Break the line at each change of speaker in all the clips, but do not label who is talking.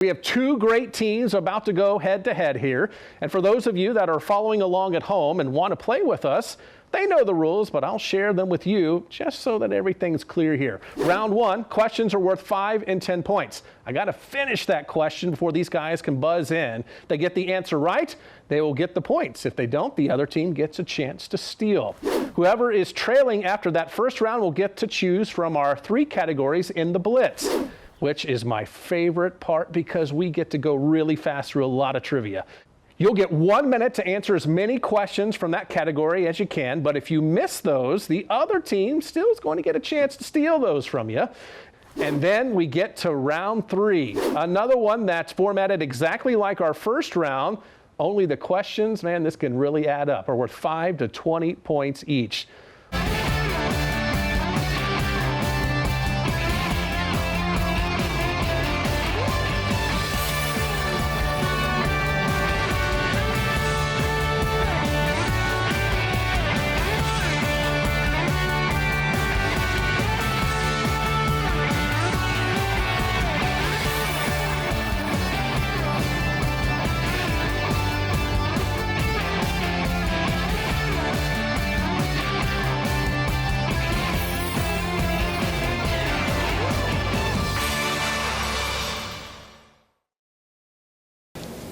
We have two great teams about to go head-to-head here. And for those of you that are following along at home and want to play with us, they know the rules, but I'll share them with you just so that everything's clear here. Round one, questions are worth 5 and 10 points. I got to finish that question before these guys can buzz in. If they get the answer right, they will get the points. If they don't, the other team gets a chance to steal. Whoever is trailing after that first round will get to choose from our 3 categories in the blitz, which is my favorite part because we get to go really fast through a lot of trivia. You'll get 1 minute to answer as many questions from that category as you can, but if you miss those, the other team still is going to get a chance to steal those from you. And then we get to round 3, another one that's formatted exactly like our first round, only the questions, man, this can really add up, are worth 5 to 20 points each.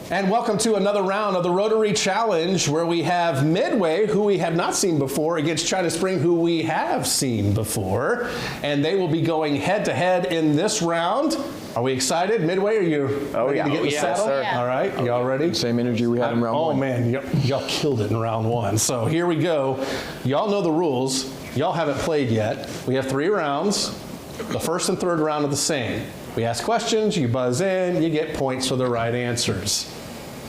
And welcome to another round of the Rotary Challenge, where we have Midway, who we have not seen before, against China Spring, who we have seen before. And they will be going head-to-head in this round. Are we excited? Midway, are you ready to get in the saddle?
Sir.
All right, y'all ready?
Same energy we had in round 1.
Oh man, y'all killed it in round 1. So here we go. Y'all know the rules. Y'all haven't played yet. We have 3 rounds. The first and third round are the same. We ask questions, you buzz in, you get points for the right answers.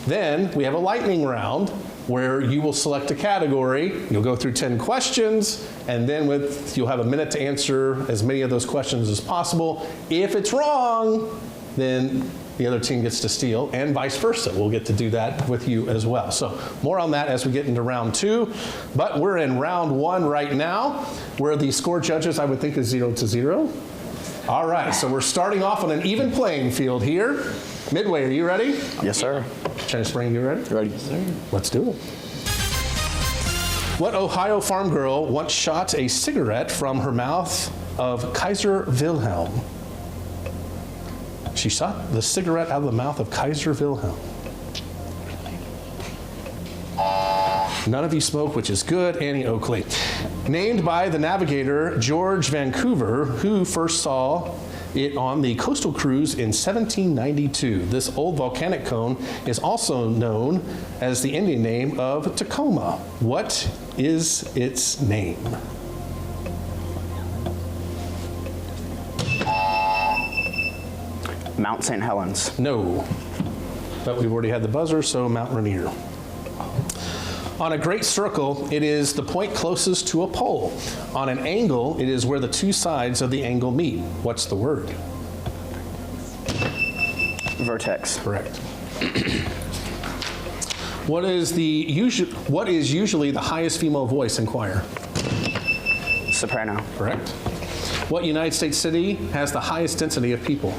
Then we have a lightning round where you will select a category, you'll go through 10 questions, and then you'll have a minute to answer as many of those questions as possible. If it's wrong, then the other team gets to steal, and vice versa. We'll get to do that with you as well. So more on that as we get into round 2. But we're in round 1 right now, where the score judges, I would think, is 0-0. All right, so we're starting off on an even playing field here. Midway, are you ready?
Yes, sir.
China Spring, you ready?
Ready. Yes, sir.
Let's do it. What Ohio farm girl once shot a cigarette from her mouth of Kaiser Wilhelm? She shot the cigarette out of the mouth of Kaiser Wilhelm. None of you smoke, which is good. Annie Oakley. Named by the navigator George Vancouver, who first saw it on the coastal cruise in 1792. This old volcanic cone is also known as the Indian name of Tacoma. What is its name?
Mount St. Helens.
No. But we've already had the buzzer, so Mount Rainier. On a great circle, it is the point closest to a pole. On an angle, it is where the 2 sides of the angle meet. What's the word?
Vertex.
Correct. What is usually the highest female voice in choir?
Soprano.
Correct. What United States city has the highest density of people?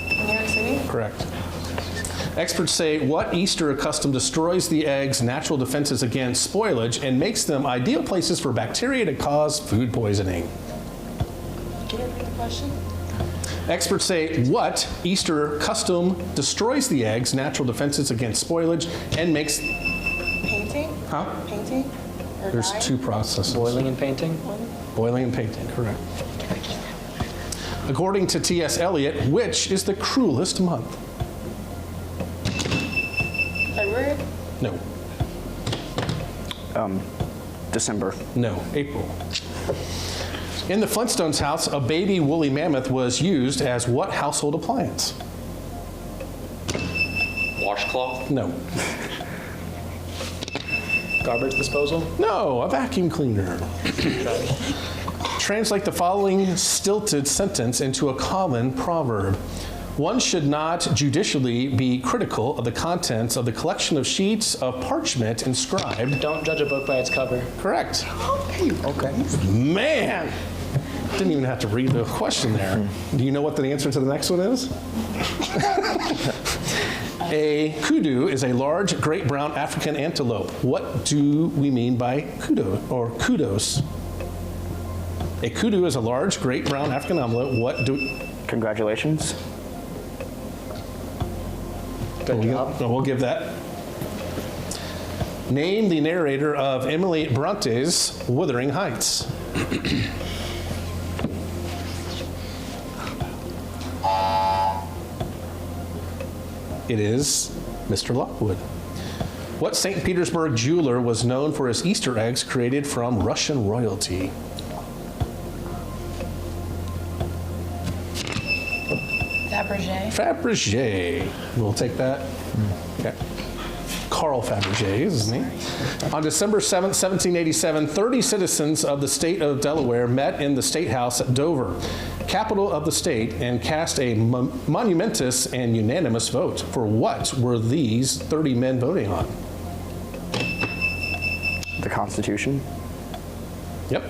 New York City?
Correct. Experts say what Easter custom destroys the eggs' natural defenses against spoilage and makes them ideal places for bacteria to cause food poisoning?
Can you repeat the question?
Experts say what Easter custom destroys the eggs' natural defenses against spoilage and makes...
Painting?
Huh?
Painting? Or
There's
dye?
2 processes.
Boiling and painting?
Boiling and painting, correct. According to T.S. Eliot, which is the cruelest month?
February?
No.
December.
No, April. In the Flintstones house, a baby woolly mammoth was used as what household appliance?
Washcloth?
No.
Garbage disposal?
No, a vacuum cleaner. Translate the following stilted sentence into a common proverb. One should not judicially be critical of the contents of the collection of sheets of parchment inscribed.
Don't judge a book by its cover.
Correct.
Okay.
Man, Didn't even have to read the question there. Do you know what the answer to the next one is? A kudu is a large great brown African antelope. What do we mean by kudu or kudos? A kudu is a large great brown African antelope. What do
Congratulations.
Good job.
we'll give that. Name the narrator of Emily Bronte's Wuthering Heights. It is Mr. Lockwood. What St. Petersburg jeweler was known for his Easter eggs created from Russian royalty?
Fabergé.
Fabergé. We'll take that. Okay. Carl Fabergé is his name. On December 7th, 1787, 30 citizens of the state of Delaware met in the State House at Dover, capital of the state, and cast a monumentous and unanimous vote. For what were these 30 men voting on?
The Constitution.
Yep.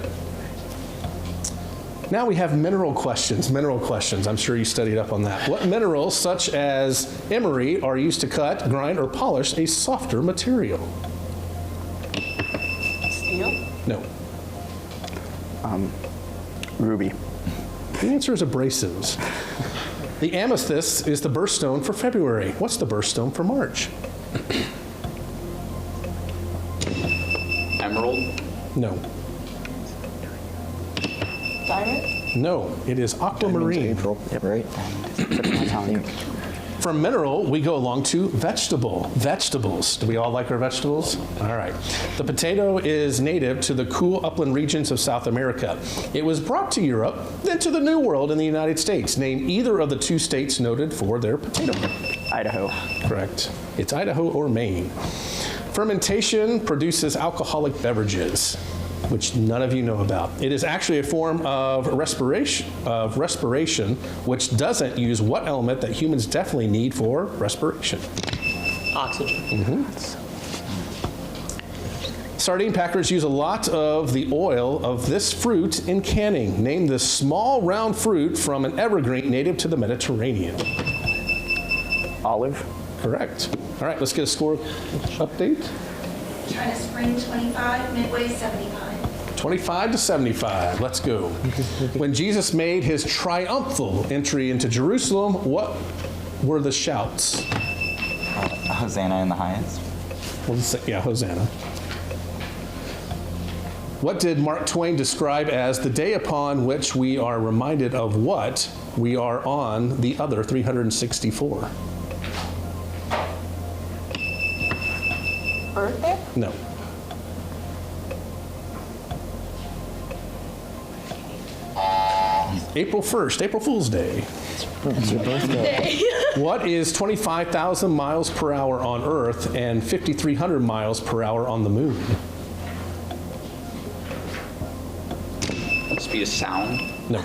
Now we have mineral questions. Mineral questions. I'm sure you studied up on that. What minerals, such as emery, are used to cut, grind, or polish a softer material?
Steel.
No.
Ruby.
The answer is abrasives. The amethyst is the birthstone for February. What's the birthstone for March?
Emerald.
No.
Diamond.
No, it is aquamarine.
April. Yep. Right.
Tip of my tongue.
From mineral, we go along to vegetable. Vegetables. Do we all like our vegetables? All right. The potato is native to the cool upland regions of South America. It was brought to Europe, then to the New World in the United States. Name either of the two states noted for their potato.
Idaho.
Correct. It's Idaho or Maine. Fermentation produces alcoholic beverages, which none of you know about. It is actually a form of respiration, which doesn't use what element that humans definitely need for respiration?
Oxygen.
Sardine packers use a lot of the oil of this fruit in canning. Name this small round fruit from an evergreen native to the Mediterranean.
Olive.
Correct. All right, let's get a score update.
China Spring 25, Midway 75.
25 to 75. Let's go. When Jesus made his triumphal entry into Jerusalem, what were the shouts?
Hosanna in the highest.
We'll just say, yeah, Hosanna. What did Mark Twain describe as the day upon which we are reminded of what we are on the other 364?
Birthday.
No. April 1st, April Fool's Day.
It's your birthday.
What is 25,000 miles per hour on Earth and 5,300 miles per hour on the moon?
Speed of sound.
No.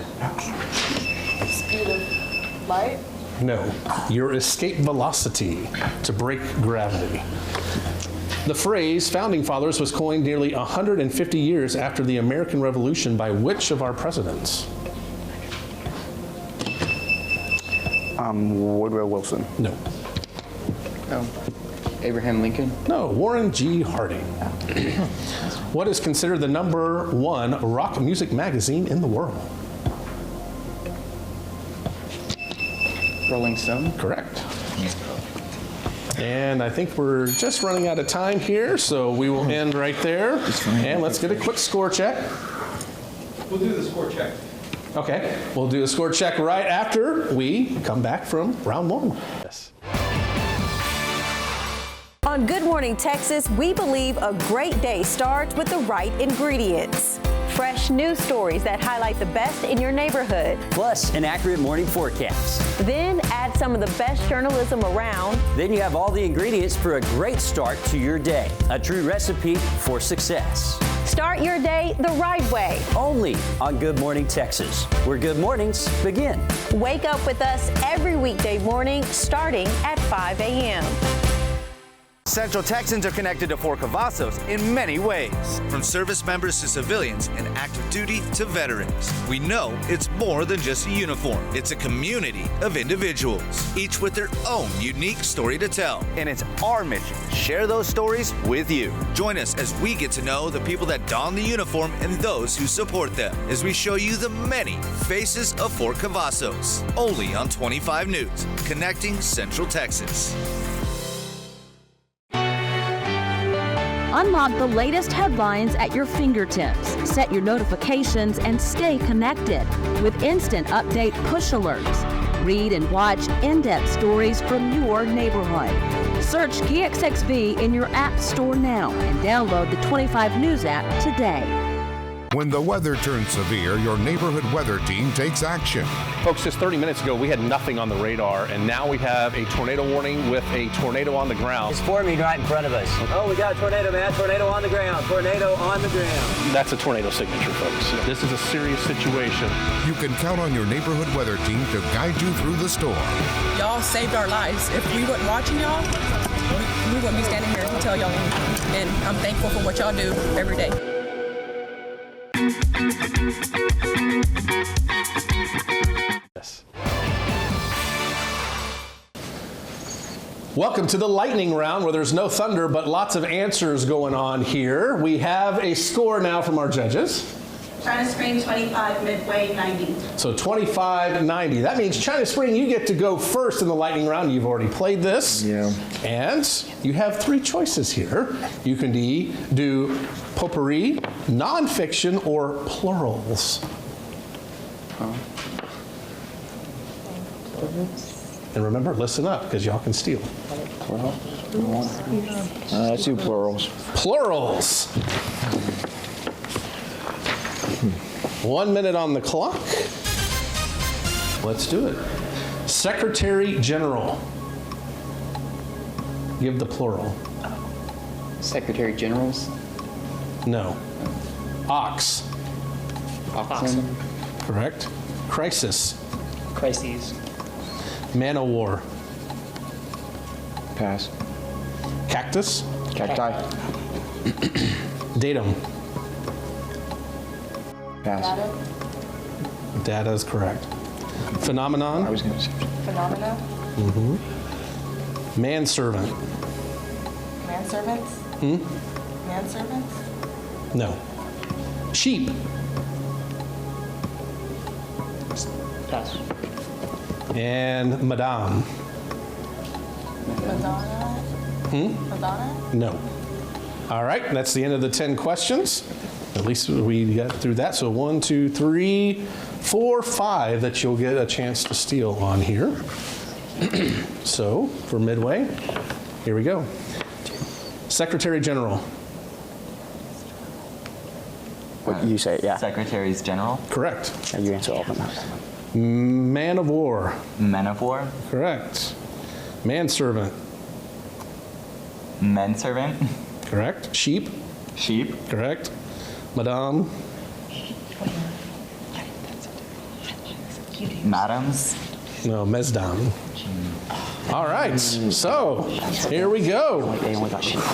Speed of light.
No. Your escape velocity to break gravity. The phrase Founding Fathers was coined nearly 150 years after the American Revolution by which of our presidents?
Woodrow Wilson.
No.
Abraham Lincoln.
No, Warren G. Harding. What is considered the #1 rock music magazine in the world?
Rolling Stone.
Correct. And I think we're just running out of time here, so we will end right there. And let's get a quick score check.
We'll do the score check.
Okay, we'll do a score check right after we come back from round one. Yes.
On Good Morning Texas, we believe a great day starts with the right ingredients. Fresh news stories that highlight the best in your neighborhood.
Plus an accurate morning forecast.
Then add some of the best journalism around.
Then you have all the ingredients for a great start to your day. A true recipe for success.
Start your day the right way.
Only on Good Morning Texas, where good mornings begin.
Wake up with us every weekday morning starting at 5 a.m.
Central Texans are connected to Fort Cavazos in many ways.
From service members to civilians and active duty to veterans, we know it's more than just a uniform. It's a community of individuals, each with their own unique story to tell.
And it's our mission to share those stories with you.
Join us as we get to know the people that don the uniform and those who support them, as we show you the many faces of Fort Cavazos. Only on 25 News, connecting Central Texas.
Unlock the latest headlines at your fingertips. Set your notifications and stay connected with instant update push alerts. Read and watch in-depth stories from your neighborhood. Search KXXV in your app store now and download the 25 News app today.
When the weather turns severe, your neighborhood weather team takes action.
Folks, just 30 minutes ago, we had nothing on the radar, and now we have a tornado warning with a tornado on the ground.
It's forming right in front of us. Oh, we got a tornado, man. Tornado on the ground. Tornado on the ground.
That's a tornado signature, folks. This is a serious situation.
You can count on your neighborhood weather team to guide you through the storm.
Y'all saved our lives. If we weren't watching y'all, we wouldn't be standing here to tell y'all anything. And I'm thankful for what y'all do every day.
Yes. Welcome to the lightning round, where there's no thunder but lots of answers going on here. We have a score now from our judges.
China Spring 25, Midway 90.
So 25-90. That means China Spring, you get to go first in the lightning round. You've already played this.
Yeah.
And you have three choices here. You can do potpourri, nonfiction, or plurals. And remember, listen up, because y'all can steal.
Let's do plurals.
Plurals. 1 minute on the clock. Let's do it. Secretary General. Give the plural.
Secretary Generals.
No. Ox.
Oxen.
Correct. Crisis.
Crises.
Man o' war.
Pass.
Cactus.
Cacti.
Datum.
Pass.
Data is correct. Phenomenon.
I was going to say.
Phenomena.
Manservant.
Manservants. Manservants.
No. Sheep.
Pass.
And Madame.
Madonna. Madonna.
No. All right, that's the end of the 10 questions. At least we got through that. So 1, 2, 3, 4, 5 that you'll get a chance to steal on here. So for Midway, here we go. Secretary General.
What you say, yeah.
Secretaries General.
Correct.
Yeah, you answer all of them.
Man of war.
Men of War.
Correct. Manservant.
Menservant.
Correct. Sheep.
Sheep.
Correct. Madame.
Madams.
No, mesdame. All right, so here we go.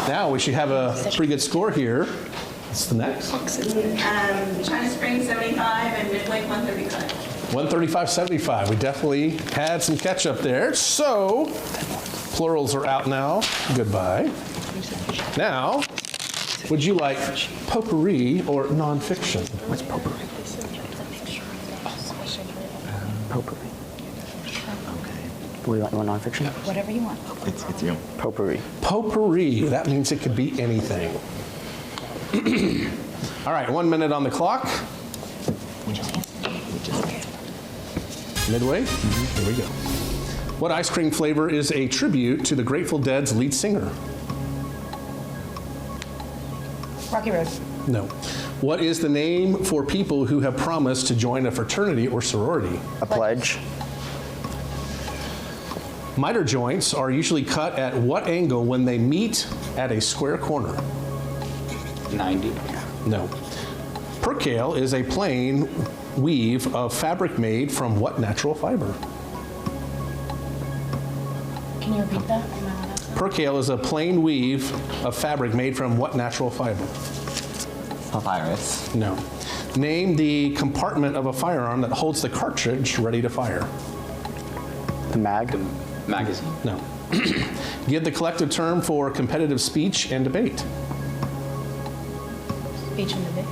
Now we should have a pretty good score here. What's the next?
China Spring 75 and Midway 135.
135.75. We definitely had some catch up there. So plurals are out now. Goodbye. Now, would you like potpourri or nonfiction?
What's potpourri? Potpourri. What do you want? You want nonfiction?
Whatever you want.
It's you.
Potpourri.
Potpourri. That means it could be anything. All right, 1 minute on the clock. Midway? Here we go. What ice cream flavor is a tribute to the Grateful Dead's lead singer?
Rocky Road.
No. What is the name for people who have promised to join a fraternity or sorority?
A pledge.
Miter joints are usually cut at what angle when they meet at a square corner?
90.
No. Percale is a plain weave of fabric made from what natural fiber?
Can you repeat that?
Percale is a plain weave of fabric made from what natural fiber?
Papyrus.
No. Name the compartment of a firearm that holds the cartridge ready to fire.
The mag.
Magazine.
No. Give the collective term for competitive speech and debate.
Speech and debate.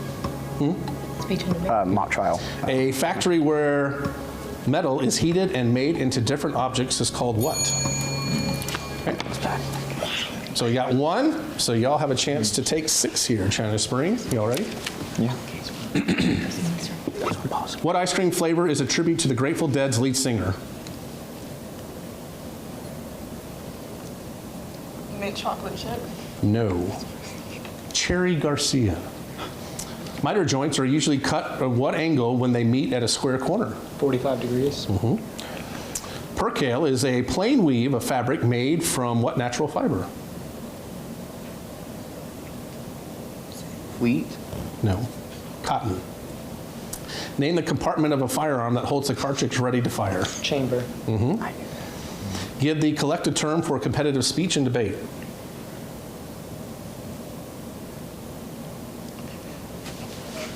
Speech and debate.
Mock trial.
A factory where metal is heated and made into different objects is called what? Okay. So you got 1, so y'all have a chance to take 6 here, China Spring. Y'all ready?
Yeah.
What ice cream flavor is a tribute to the Grateful Dead's lead singer?
Mint chocolate chip.
No. Cherry Garcia. Miter joints are usually cut at what angle when they meet at a square corner?
45 degrees.
Percale is a plain weave of fabric made from what natural fiber?
Wheat.
No. Cotton. Name the compartment of a firearm that holds the cartridge ready to fire.
Chamber.
Give the collective term for competitive speech and debate.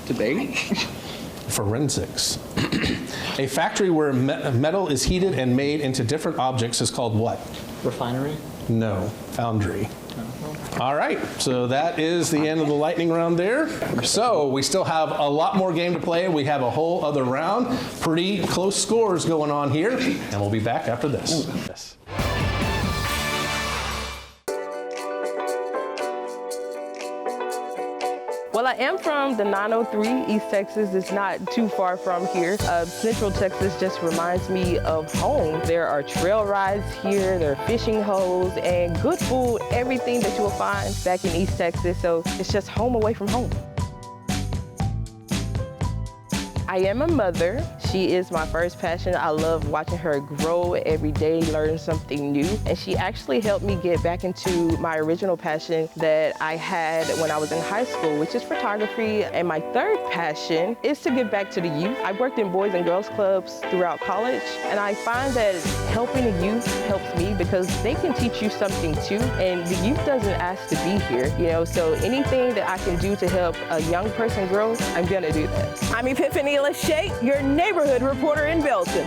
Debate.
Forensics. A factory where metal is heated and made into different objects is called what?
Refinery.
No. Foundry. All right, so that is the end of the lightning round there. So we still have a lot more game to play. We have a whole other round. Pretty close scores going on here, and we'll be back after this.
Well, I am from the 903 East Texas. It's not too far from here. Central Texas just reminds me of home. There are trail rides here, there are fishing holes, and good food, everything that you will find back in East Texas. So it's just home away from home. I am a mother. She is my first passion. I love watching her grow every day, learn something new. And she actually helped me get back into my original passion that I had when I was in high school, which is photography. And my third passion is to give back to the youth. I worked in Boys and Girls Clubs throughout college, and I find that helping the youth helps me because they can teach you something too. And the youth doesn't ask to be here, you know, so anything that I can do to help a young person grow, I'm gonna do that. I'm Epiphany Lachey, your neighborhood reporter in Belton.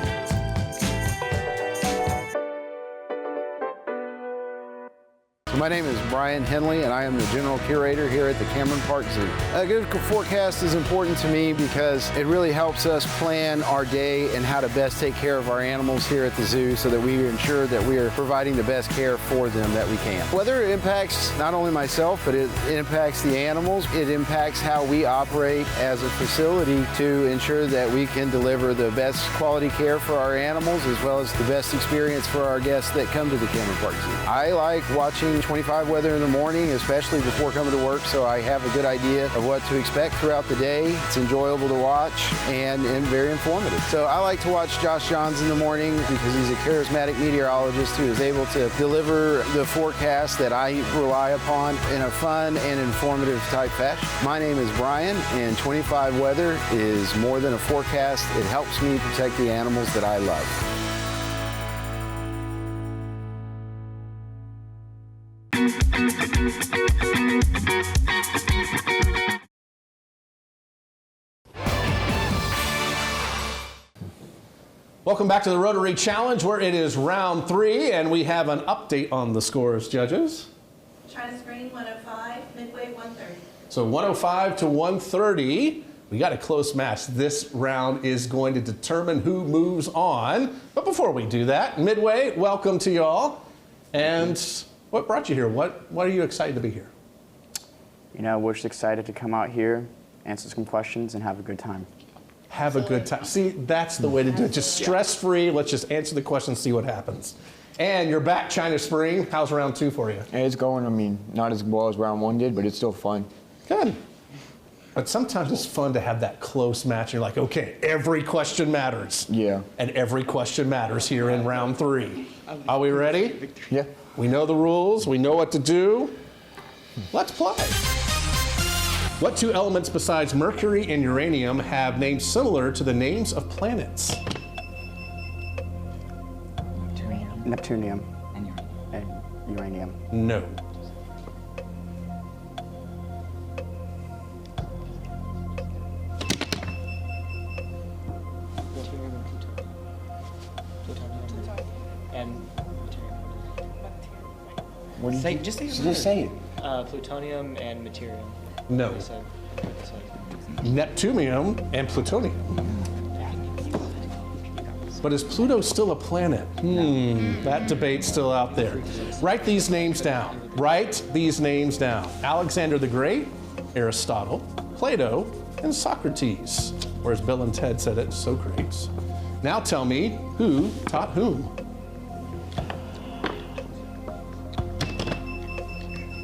My name is Brian Henley, and I am the general curator here at the Cameron Park Zoo. A good forecast is important to me because it really helps us plan our day and how to best take care of our animals here at the zoo so that we ensure that we are providing the best care for them that we can. Weather impacts not only myself, but it impacts the animals. It impacts how we operate as a facility to ensure that we can deliver the best quality care for our animals as well as the best experience for our guests that come to the Cameron Park Zoo. I like watching 25 weather in the morning, especially before coming to work, so I have a good idea of what to expect throughout the day. It's enjoyable to watch and very informative. So I like to watch Josh Johns in the morning because he's a charismatic meteorologist who is able to deliver the forecast that I rely upon in a fun and informative type fashion. My name is Brian, and 25 weather is more than a forecast. It helps me protect the animals that I love.
Welcome back to the Rotary Challenge, where it is round 3, and we have an update on the scores, judges.
China Spring 105, Midway 130.
So 105 to 130. We got a close match. This round is going to determine who moves on. But before we do that, Midway, welcome to y'all. And what brought you here? What are you excited to be here?
You know, we're just excited to come out here, answer some questions, and have a good time.
Have a good time. See, that's the way to do it. Just stress-free. Let's just answer the questions, see what happens. And you're back, China Spring. How's round 2 for you?
It's going, I mean, not as well as round 1 did, but it's still fun.
Good. But sometimes it's fun to have that close match. You're like, okay, every question matters.
Yeah.
And every question matters here in round 3. Are we ready?
Yeah.
We know the rules. We know what to do. Let's play. What 2 elements besides Mercury and uranium have names similar to the names of planets?
Neptunium. uranium.
No.
Plutonium and plutonium. And material.
What do you think?
Just say
Just say it.
Plutonium and material.
No.
They said-
Neptunium and plutonium. But is Pluto still a planet? That debate's still out there. Write these names down. Write these names down. Alexander the Great, Aristotle, Plato, and Socrates. Or as Bill and Ted said it, Socrates. Now tell me, who taught whom?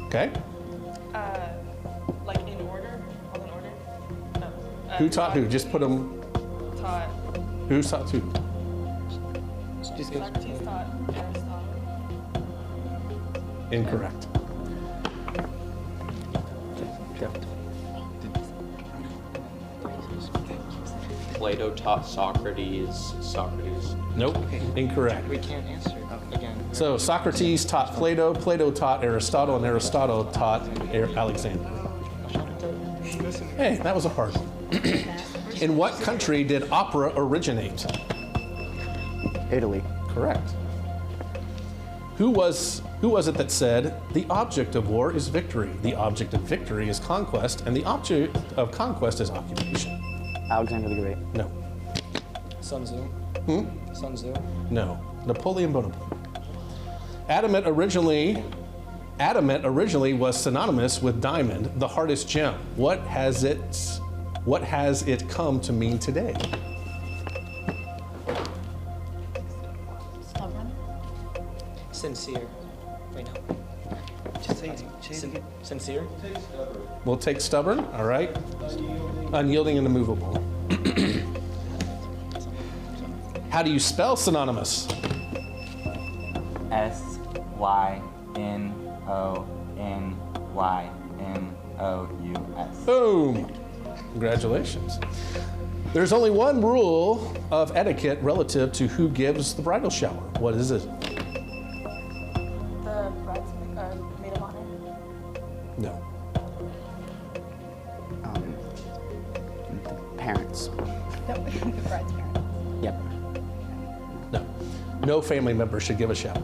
Okay.
Like in order? All in order? No.
Who taught who? Just put them.
Taught.
Who taught who?
Socrates taught Aristotle.
Incorrect.
Plato taught Socrates. Socrates.
Nope. Incorrect.
We can't answer again.
So Socrates taught Plato, Plato taught Aristotle, and Aristotle taught Alexander. Hey, that was a hard one. In what country did opera originate?
Italy.
Correct. Who was it that said, the object of war is victory, the object of victory is conquest, and the object of conquest is occupation?
Alexander the Great.
No.
Sun Tzu. Sun Tzu.
No. Napoleon Bonaparte. Adamant originally was synonymous with diamond, the hardest gem. What has it come to mean today?
Stubborn.
Sincere. Wait, no. Just say sincere.
We'll take stubborn, all right. Unyielding and immovable. How do you spell synonymous?
SYNONYMOUS.
Boom. Congratulations. There's only one rule of etiquette relative to who gives the bridal shower. What is it?
The bridesmaid, maid of honor.
No.
The parents.
No, the bride's parents.
Yep.
No. No family member should give a shower.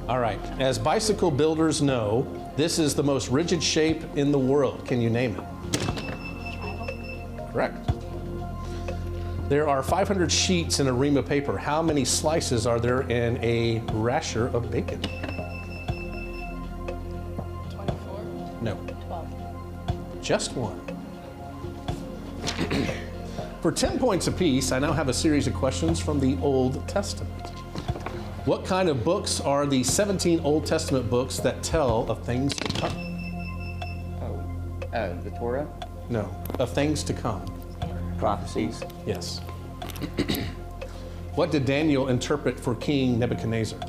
All right. As bicycle builders know, this is the most rigid shape in the world. Can you name it? Correct. There are 500 sheets in a ream of paper. How many slices are there in a rasher of bacon?
24.
No.
12.
Just one. For 10 points apiece, I now have a series of questions from the Old Testament. What kind of books are the 17 Old Testament books that tell of things to come?
The Torah?
No, of things to come.
Prophecies.
Yes. What did Daniel interpret for King Nebuchadnezzar?
A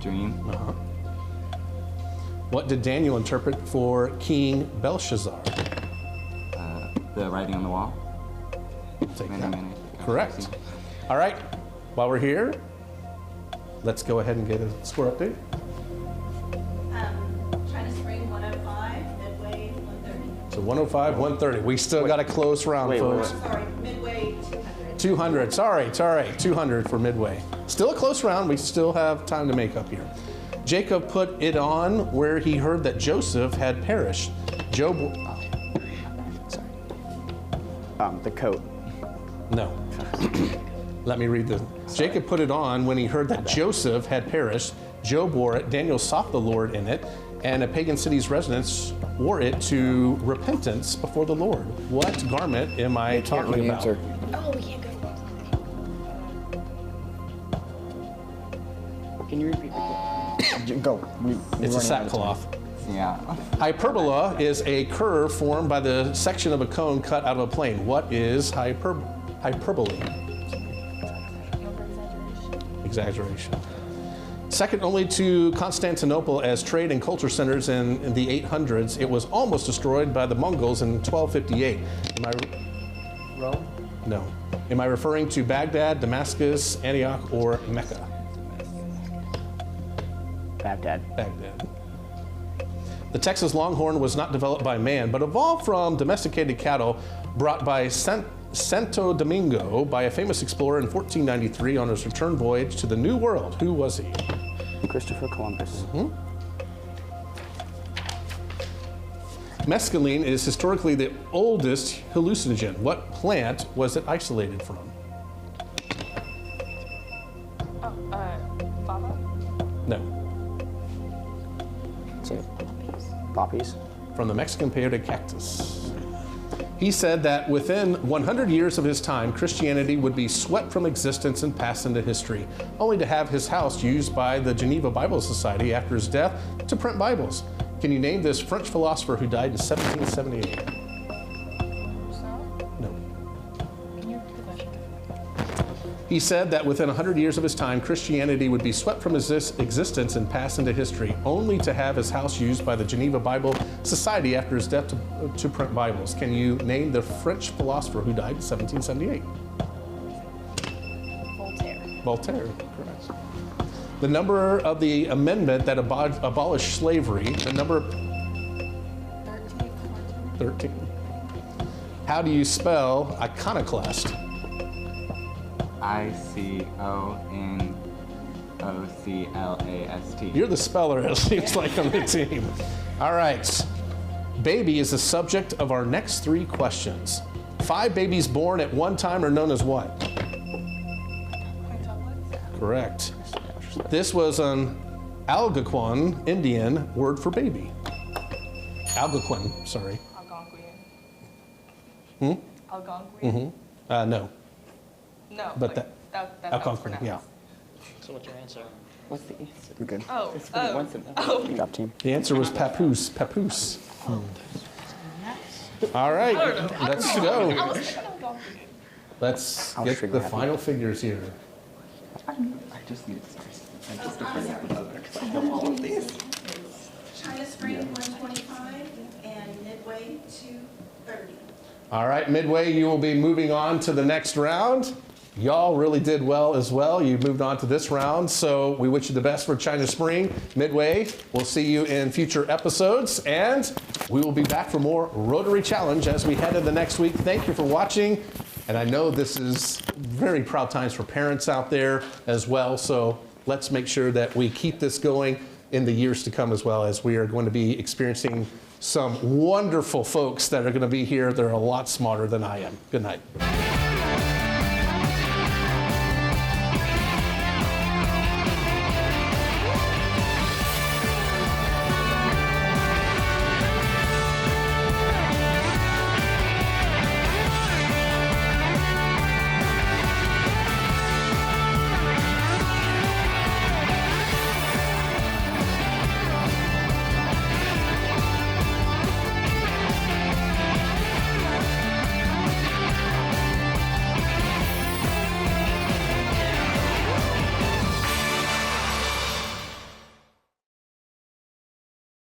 dream.
Uh-huh. What did Daniel interpret for King Belshazzar?
The writing on the wall.
Take that. Correct. All right. While we're here, let's go ahead and get a score update.
China Spring 105, Midway 130.
So 105, 130. We still got a close round, folks.
Sorry, Midway 200.
200. Sorry. 200 for Midway. Still a close round. We still have time to make up here. Jacob put it on where he heard that Joseph had perished.
The coat.
No. Let me read this. Jacob put it on when he heard that Joseph had perished. Job wore it. Daniel sought the Lord in it. And a pagan city's residents wore it to repentance before the Lord. What garment am I talking about?
Oh, we can't go.
Can you repeat the question?
Go.
It's a sackcloth.
Yeah.
Hyperbola is a curve formed by the section of a cone cut out of a plane. What is hyperbole? Exaggeration. Second only to Constantinople as trade and culture centers in the 800s, it was almost destroyed by the Mongols in 1258. Rome? No. Am I referring to Baghdad, Damascus, Antioch, or Mecca?
Baghdad.
Baghdad. The Texas Longhorn was not developed by man, but evolved from domesticated cattle brought by Santo Domingo by a famous explorer in 1493 on his return voyage to the New World. Who was he?
Christopher Columbus.
Mescaline is historically the oldest hallucinogen. What plant was it isolated from?
Baba?
No.
Poppies.
From the Mexican peyote cactus. He said that within 100 years of his time, Christianity would be swept from existence and pass into history, only to have his house used by the Geneva Bible Society after his death to print Bibles. Can you name this French philosopher who died in 1778? No.
Can you repeat the question?
He said that within 100 years of his time, Christianity would be swept from existence and pass into history, only to have his house used by the Geneva Bible Society after his death to print Bibles. Can you name the French philosopher who died in 1778?
Voltaire.
Voltaire, correct. The number of the amendment that abolished slavery, the number 13. How do you spell iconoclast?
ICONOCLAST.
You're the speller, it seems like, on the team. All right. Baby is the subject of our next 3 questions. 5 babies born at one time are known as what? Correct. This was an Algonquin Indian word for baby. Algonquin, sorry.
Algonquin. Algonquin?
No.
No.
But
that's
Algonquin, yeah.
So what's your answer?
What's the answer?
We're good.
Oh.
Good job, team.
The answer was papoose. Papoose. All right, let's go. Let's get the final figures here.
I just need to I know all of these.
China Spring 125 and Midway 230.
All right, Midway, you will be moving on to the next round. Y'all really did well as well. You moved on to this round, so we wish you the best for China Spring. Midway, we'll see you in future episodes, and we will be back for more Rotary Challenge as we head into next week. Thank you for watching, and I know this is very proud times for parents out there as well, so let's make sure that we keep this going in the years to come as well, as we are going to be experiencing some wonderful folks that are going to be here. They're a lot smarter than I am. Good night.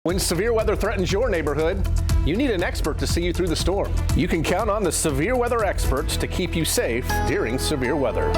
When severe weather threatens your neighborhood, you need an expert to see you through the storm. You can count on the severe weather experts to keep you safe during severe weather.